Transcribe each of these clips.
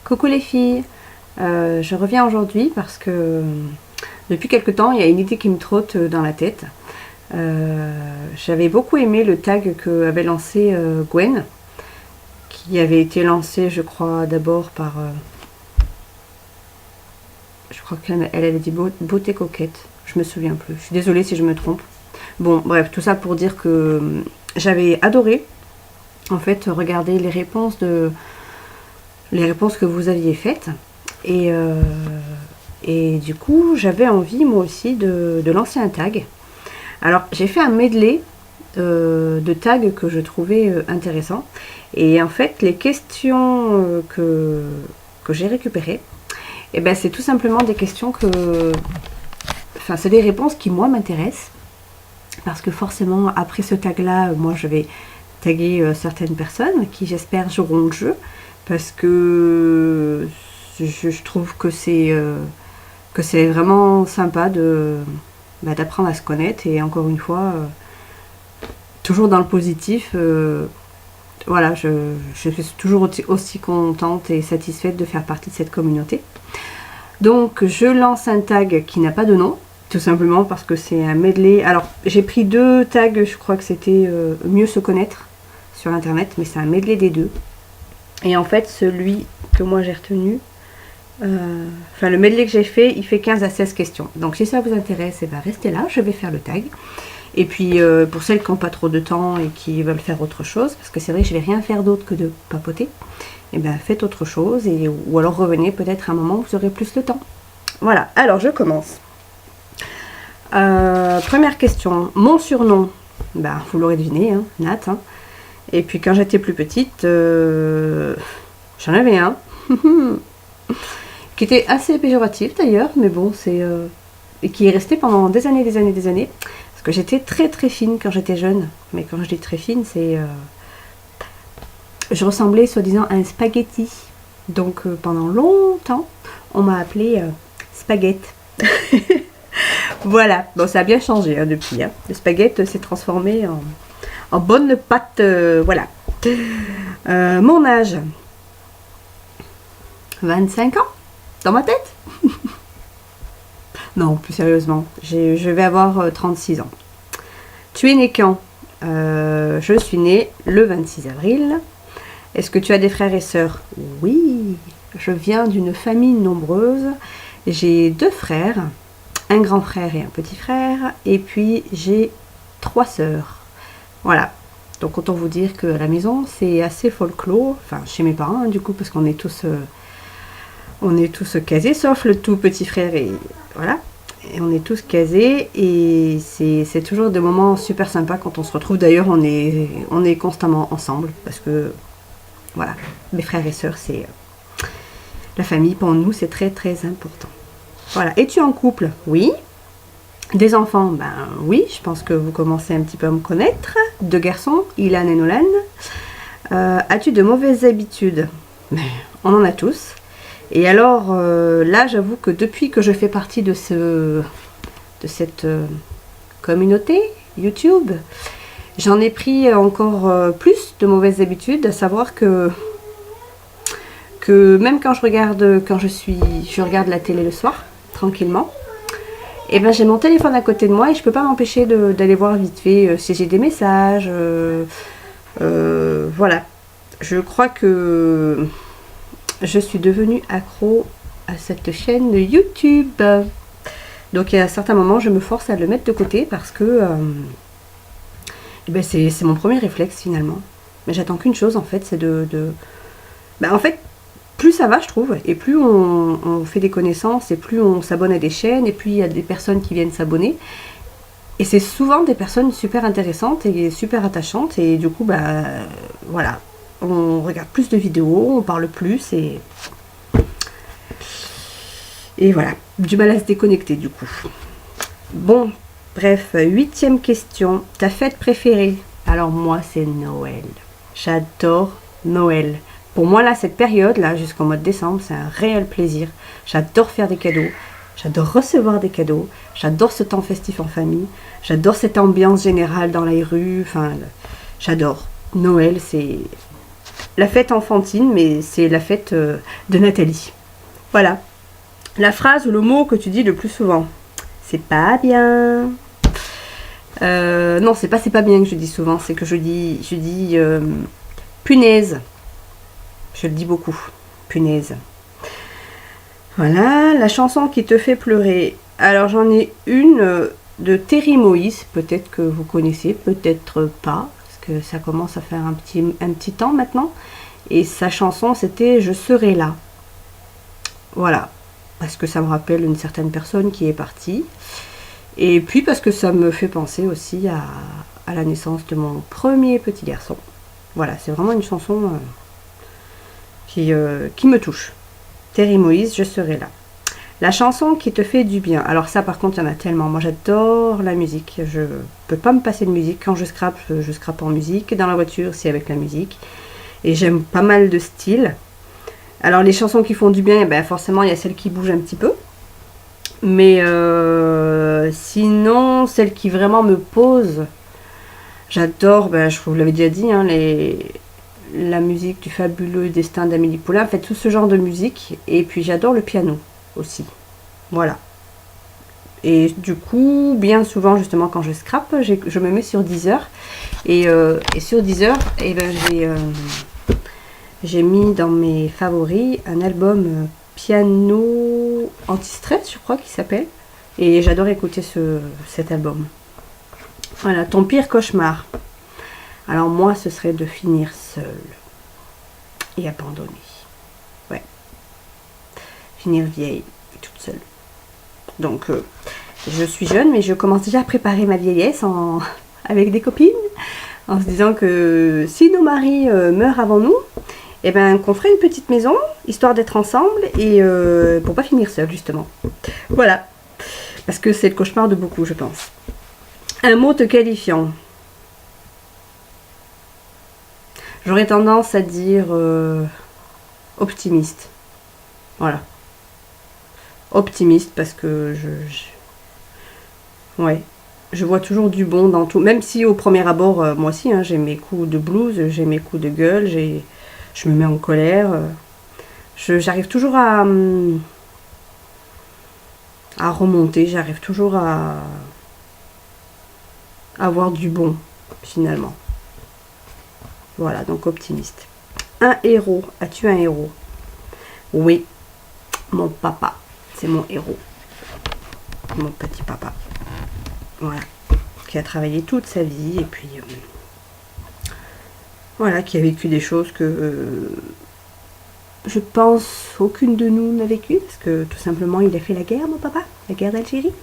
Coucou les filles, je reviens aujourd'hui parce que depuis quelque temps il y a une idée qui me trotte dans la tête. J'avais beaucoup aimé le tag que avait lancé Gwen, qui avait été lancé je crois d'abord par... je crois qu'elle avait dit beauté coquette, je me souviens plus, je suis désolée si je me trompe. Bon bref, tout ça pour dire que j'avais adoré en fait regarder les réponses que vous aviez faites et du coup j'avais envie moi aussi de lancer un tag. Alors j'ai fait un medley de tags que je trouvais intéressant, et en fait les questions que j'ai récupérées, et ben c'est tout simplement des questions enfin c'est des réponses qui moi m'intéressent, parce que forcément après ce tag là moi je vais taguer certaines personnes qui j'espère joueront le jeu, parce que je trouve que c'est vraiment sympa d'apprendre à se connaître, et encore une fois toujours dans le positif. Voilà, je suis toujours aussi contente et satisfaite de faire partie de cette communauté. Donc je lance un tag qui n'a pas de nom, tout simplement parce que c'est un medley. Alors j'ai pris deux tags, je crois que c'était mieux se connaître sur internet, mais c'est un medley des deux. Et en fait celui que moi j'ai retenu, enfin le medley que j'ai fait, il fait 15 à 16 questions. Donc si ça vous intéresse, et ben restez là, je vais faire le tag. Et puis pour celles qui n'ont pas trop de temps et qui veulent faire autre chose, parce que c'est vrai que je vais rien faire d'autre que de papoter, et ben faites autre chose, ou alors revenez peut-être à un moment où vous aurez plus de temps. Voilà, alors je commence. Première question, mon surnom, ben, vous l'aurez deviné, hein, Nat. Hein. Et puis quand j'étais plus petite, j'en avais un, qui était assez péjoratif d'ailleurs, mais bon, et qui est resté pendant des années, parce que j'étais très très fine quand j'étais jeune. Mais quand je dis très fine, c'est... je ressemblais soi-disant à un spaghetti. Donc pendant longtemps, on m'a appelée Spaghetti. Voilà, bon ça a bien changé hein, depuis. Hein. Le spaghetti s'est transformé en bonne pâte, voilà. Mon âge, 25 ans, dans ma tête. Non, plus sérieusement, je vais avoir 36 ans. Tu es né quand? Je suis née le 26 avril. Est-ce que tu as des frères et sœurs? Oui, je viens d'une famille nombreuse. J'ai 2 frères, un grand frère et un petit frère, et puis j'ai 3 sœurs. Voilà, donc autant vous dire qu'à la maison c'est assez folklore, enfin chez mes parents hein, du coup, parce qu'on est tous casés, sauf le tout petit frère, et voilà, et on est tous casés, et c'est toujours des moments super sympas quand on se retrouve. D'ailleurs on est constamment ensemble, parce que voilà, mes frères et sœurs, c'est la famille pour nous, c'est très très important. Voilà. Es-tu en couple? Oui. Des enfants? Ben oui, je pense que vous commencez un petit peu à me connaître. 2 garçons, Ilan et Nolan. As-tu de mauvaises habitudes? Ben, on en a tous. Et alors là, j'avoue que depuis que je fais partie de cette communauté YouTube, j'en ai pris encore plus de mauvaises habitudes, à savoir que même quand je regarde la télé le soir, tranquillement, et ben j'ai mon téléphone à côté de moi et je peux pas m'empêcher d'aller voir vite fait si j'ai des messages. Voilà. Je crois que je suis devenue accro à cette chaîne de YouTube. Donc à certains moments, je me force à le mettre de côté, parce que ben c'est mon premier réflexe finalement. Mais j'attends qu'une chose en fait, c'est ben, en fait, plus ça va, je trouve, et plus on fait des connaissances, et plus on s'abonne à des chaînes, et plus il y a des personnes qui viennent s'abonner. Et c'est souvent des personnes super intéressantes et super attachantes, et du coup, bah voilà, on regarde plus de vidéos, on parle plus, et voilà, du mal à se déconnecter du coup. Bon, bref, 8e question, ta fête préférée? Alors moi, c'est Noël. J'adore Noël. Pour moi, là, cette période-là, jusqu'au mois de décembre, c'est un réel plaisir. J'adore faire des cadeaux. J'adore recevoir des cadeaux. J'adore ce temps festif en famille. J'adore cette ambiance générale dans les rues. Enfin, j'adore. Noël, c'est la fête enfantine, mais c'est la fête de Nathalie. Voilà. La phrase ou le mot que tu dis le plus souvent. C'est pas bien. Non, c'est pas bien que je dis souvent, c'est que je dis punaise. Je le dis beaucoup. Punaise. Voilà, la chanson qui te fait pleurer. Alors j'en ai une de Terry Moïse, peut-être que vous connaissez, peut-être pas, parce que ça commence à faire un petit temps maintenant. Et sa chanson c'était Je serai là. Voilà, parce que ça me rappelle une certaine personne qui est partie. Et puis parce que ça me fait penser aussi à la naissance de mon premier petit garçon. Voilà, c'est vraiment une chanson qui me touche. Terry Moïse, Je serai là. La chanson qui te fait du bien. Alors ça par contre, il y en a tellement. Moi j'adore la musique. Je peux pas me passer de musique. Quand je scrape en musique. Dans la voiture, c'est avec la musique. Et j'aime pas mal de styles. Alors les chansons qui font du bien, ben, forcément il y a celles qui bougent un petit peu. Mais sinon, celles qui vraiment me posent, j'adore, ben, je vous l'avais déjà dit, hein, la musique du fabuleux destin d'Amélie Poulain, en fait tout ce genre de musique. Et puis j'adore le piano aussi. Voilà. Et du coup, bien souvent, justement, quand je scrape, je me mets sur Deezer. Et sur Deezer, et ben, j'ai mis dans mes favoris un album piano anti-stress, je crois qu'il s'appelle. Et j'adore écouter cet album. Voilà, ton pire cauchemar. Alors moi, ce serait de finir seule et abandonnée. Ouais. Finir vieille, toute seule. Donc, je suis jeune, mais je commence déjà à préparer ma vieillesse avec des copines, en se disant que si nos maris meurent avant nous, eh ben, qu'on ferait une petite maison, histoire d'être ensemble, et pour pas finir seule, justement. Voilà. Parce que c'est le cauchemar de beaucoup, je pense. Un mot te qualifiant. J'aurais tendance à dire optimiste. Voilà. Optimiste parce que ouais, je vois toujours du bon dans tout. Même si au premier abord, moi aussi, hein, j'ai mes coups de blues, j'ai mes coups de gueule, je me mets en colère. J'arrive toujours à remonter, j'arrive toujours à avoir du bon, finalement. Voilà, donc optimiste. Un héros. As-tu un héros? Oui, mon papa. C'est mon héros. Mon petit papa. Voilà. Qui a travaillé toute sa vie et puis... voilà, qui a vécu des choses que... je pense aucune de nous n'a vécu. Parce que tout simplement, il a fait la guerre, mon papa. La guerre d'Algérie.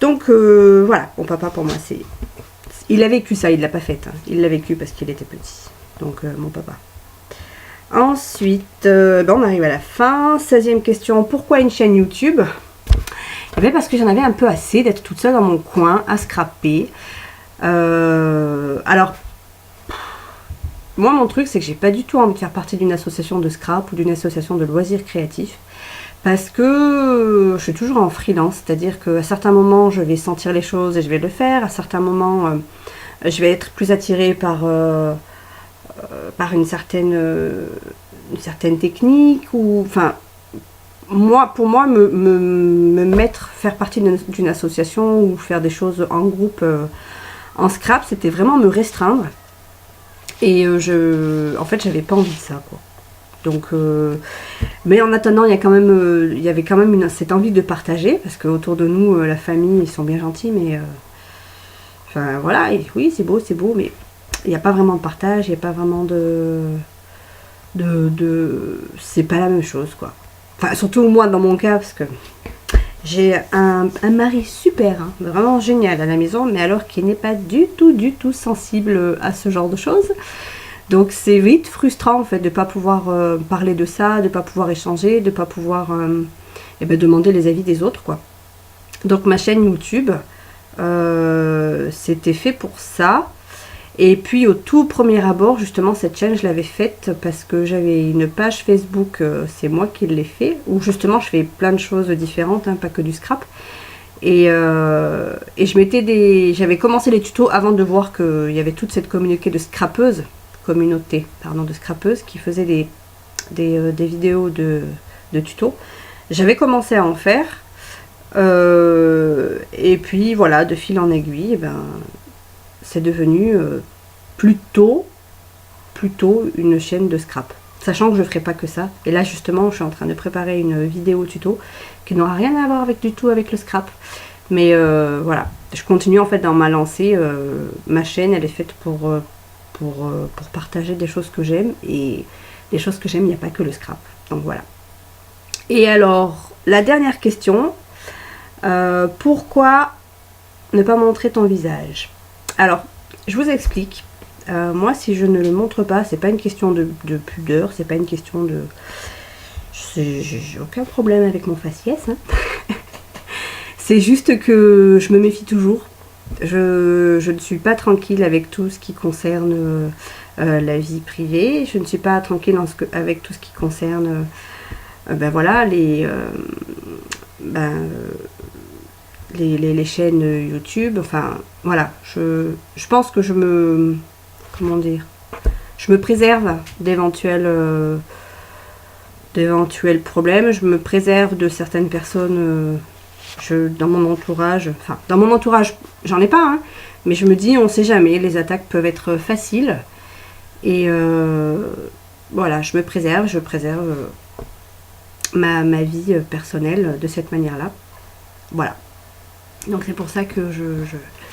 Donc, voilà. Mon papa, pour moi, c'est... il a vécu ça, il ne l'a pas fait. Hein. Il l'a vécu parce qu'il était petit. Donc, mon papa. Ensuite, on arrive à la fin. 16e question. Pourquoi une chaîne YouTube? Eh bien, parce que j'en avais un peu assez d'être toute seule dans mon coin à scraper. Alors, moi, mon truc, c'est que j'ai pas du tout envie de faire partie d'une association de scrap ou d'une association de loisirs créatifs. Parce que je suis toujours en freelance. C'est-à-dire qu'à certains moments, je vais sentir les choses et je vais le faire. À certains moments, je vais être plus attirée par une certaine technique ou enfin pour moi faire partie d'une association ou faire des choses en groupe en scrap, c'était vraiment me restreindre et en fait j'avais pas envie de ça quoi. Donc mais en attendant il y avait quand même cette envie de partager parce que autour de nous la famille ils sont bien gentils mais enfin voilà, et oui c'est beau mais il n'y a pas vraiment de partage, il n'y a pas vraiment c'est pas la même chose quoi. Enfin surtout moi dans mon cas parce que j'ai un mari super, hein, vraiment génial à la maison, mais alors qui n'est pas du tout sensible à ce genre de choses. Donc c'est vite frustrant en fait de ne pas pouvoir parler de ça, de ne pas pouvoir échanger, de ne pas pouvoir demander les avis des autres quoi. Donc ma chaîne YouTube, c'était fait pour ça. Et puis au tout premier abord, justement, cette chaîne, je l'avais faite parce que j'avais une page Facebook, c'est moi qui l'ai fait, où justement je fais plein de choses différentes, hein, pas que du scrap. Et j'avais commencé les tutos avant de voir qu'il y avait toute cette communauté de scrapeuses communauté pardon, de scrapeuses qui faisaient des vidéos de tutos. J'avais commencé à en faire. Et puis voilà, de fil en aiguille, eh ben, c'est devenu plutôt une chaîne de scrap. Sachant que je ne ferai pas que ça. Et là justement, je suis en train de préparer une vidéo tuto qui n'aura rien à voir du tout avec le scrap. Mais voilà, je continue en fait dans ma lancée. Ma chaîne, elle est faite pour partager des choses que j'aime. Et les choses que j'aime, il n'y a pas que le scrap. Donc voilà. Et alors, la dernière question. Pourquoi ne pas montrer ton visage? Alors, je vous explique. Moi, si je ne le montre pas, c'est pas une question de pudeur, c'est pas une question de... J'ai aucun problème avec mon faciès. Hein. C'est juste que je me méfie toujours. Je ne suis pas tranquille avec tout ce qui concerne la vie privée. Je ne suis pas tranquille avec tout ce qui concerne... ben voilà, les chaînes YouTube, enfin voilà, je pense que je me, comment dire, je me préserve d'éventuels problèmes, je me préserve de certaines personnes dans mon entourage, enfin dans mon entourage j'en ai pas, hein, mais je me dis on sait jamais, les attaques peuvent être faciles et voilà, je préserve ma vie personnelle de cette manière-là, voilà. Donc c'est pour ça que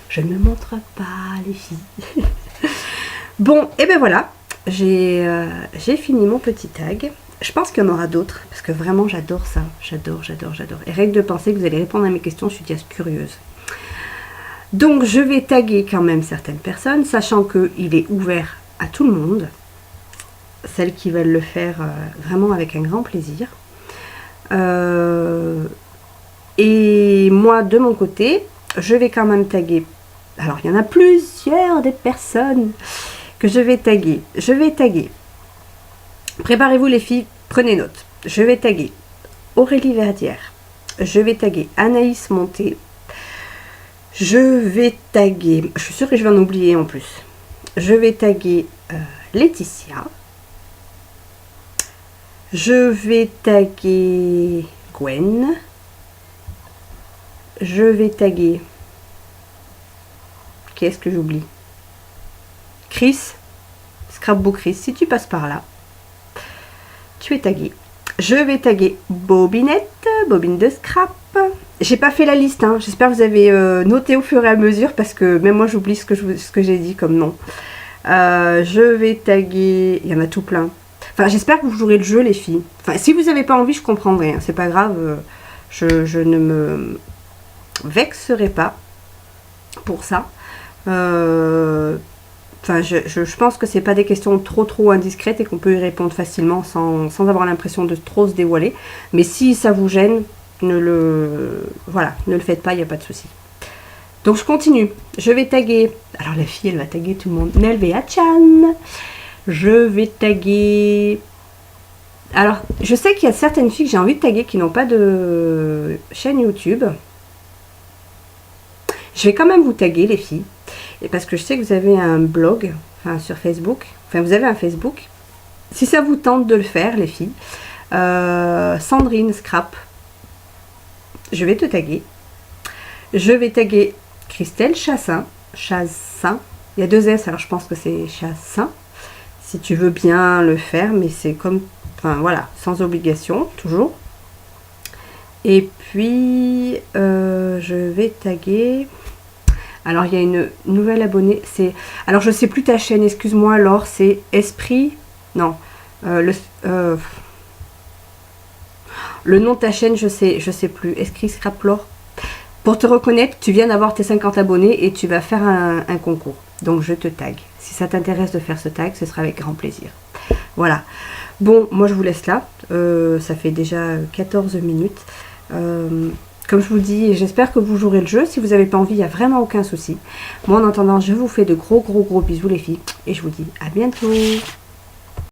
je ne montre pas les filles. Bon, et ben voilà, j'ai fini mon petit tag. Je pense qu'il y en aura d'autres, parce que vraiment j'adore ça. J'adore. Et rien que de penser que vous allez répondre à mes questions, je suis déjà curieuse. Donc je vais taguer quand même certaines personnes, sachant qu'il est ouvert à tout le monde. Celles qui veulent le faire vraiment avec un grand plaisir. Et moi, de mon côté, je vais quand même taguer. Alors, il y en a plusieurs des personnes que je vais taguer. Préparez-vous les filles, prenez note. Je vais taguer Aurélie Verdière. Je vais taguer Anaïs Monté. Je vais taguer... Je suis sûre que je vais en oublier en plus. Je vais taguer Laetitia. Je vais taguer Gwen. Je vais taguer... Qu'est-ce que j'oublie? Chris. Scrapbook Chris. Si tu passes par là, tu es tagué. Je vais taguer Bobinette. Bobine de scrap. J'ai pas fait la liste. Hein. J'espère que vous avez noté au fur et à mesure. Parce que même moi j'oublie ce que j'ai dit comme nom. Je vais taguer... Il y en a tout plein. Enfin, j'espère que vous jouerez le jeu, les filles. Enfin, si vous n'avez pas envie, je comprendrai. Hein. C'est pas grave. Je ne me vexerai pas pour ça. Enfin, je pense que c'est pas des questions trop indiscrètes et qu'on peut y répondre facilement sans avoir l'impression de trop se dévoiler. Mais si ça vous gêne, ne le faites pas, il n'y a pas de souci. Donc je continue. Je vais taguer. Alors la fille, elle va taguer tout le monde. Nelvea Chan. Je vais taguer... Alors, je sais qu'il y a certaines filles que j'ai envie de taguer qui n'ont pas de chaîne YouTube. Je vais quand même vous taguer, les filles. Et parce que je sais que vous avez un blog, enfin sur Facebook. Enfin, vous avez un Facebook. Si ça vous tente de le faire, les filles. Sandrine Scrap. Je vais te taguer. Je vais taguer Christelle Chassin. Il y a 2 S, alors je pense que c'est Chassin. Si tu veux bien le faire, mais c'est comme... Enfin, voilà, sans obligation, toujours. Et puis, je vais taguer... Alors, il y a une nouvelle abonnée. C'est... Alors, je sais plus ta chaîne, excuse-moi, Laure. C'est Esprit... Non. Le nom de ta chaîne, je sais plus. Esprit Scrap Laure. Pour te reconnaître, tu viens d'avoir tes 50 abonnés et tu vas faire un concours. Donc, je te tag. Si ça t'intéresse de faire ce tag, ce sera avec grand plaisir. Voilà. Bon, moi, je vous laisse là. Ça fait déjà 14 minutes. Comme je vous dis, j'espère que vous jouerez le jeu. Si vous n'avez pas envie, il n'y a vraiment aucun souci. Moi, en attendant, je vous fais de gros bisous, les filles. Et je vous dis à bientôt.